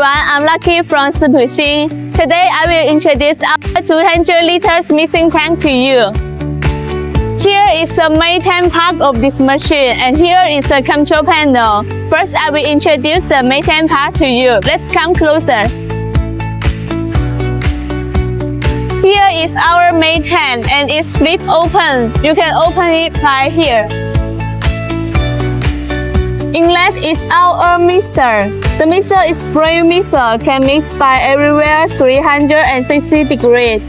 everyone, I'm Lucky from SIPUXIN. Today I will introduce our 200 liters mixing tank to you. Here is the main tank part of this machine and here is the control panel. First I will introduce the main tank part to you. Let's come closer. Here is our main tank and it's flip open. You can open it right here. In left is our mixer. The mixer is brand mixer, can mix by everywhere 360 degrees.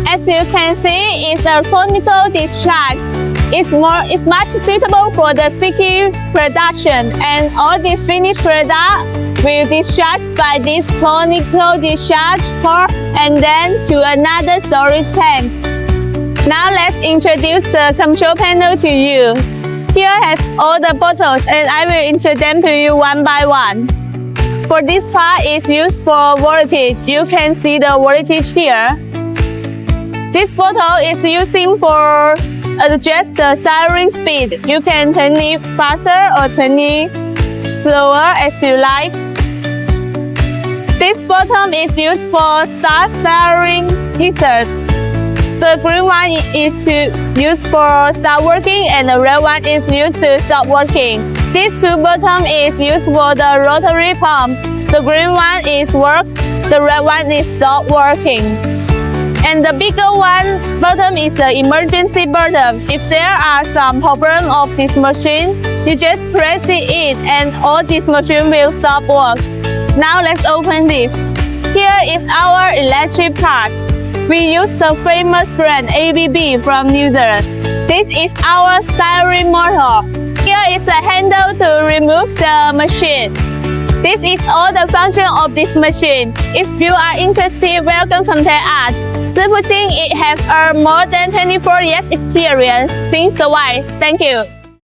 As you can see, it's a conical discharge. It's much suitable for the sticky production, and all this finished product will discharge by this conical discharge port and then to another storage tank. Now let's introduce the control panel to you. Here has all the bottles and I will introduce them to you one by one. For this part is used for voltage. You can see the voltage here. This bottle is using for adjust the siren speed. You can turn it faster or turn it slower as you like. This bottom is used for start siren heater. The green one is used for start working and the red one is used to stop working. These two bottom is used for the rotary pump. The green one is work, the red one is stop working. And the bigger one bottom is the emergency button. If there are some problem of this machine, you just press it and all this machine will stop work. Now let's open this. Here is our electric part. We use the famous brand ABB from New Zealand. This is our siren motor. Here is a handle to remove the machine. This is all the function of this machine. If you are interested, welcome contact us. SIPUXIN has more than 24 years experience since the wise. Thank you.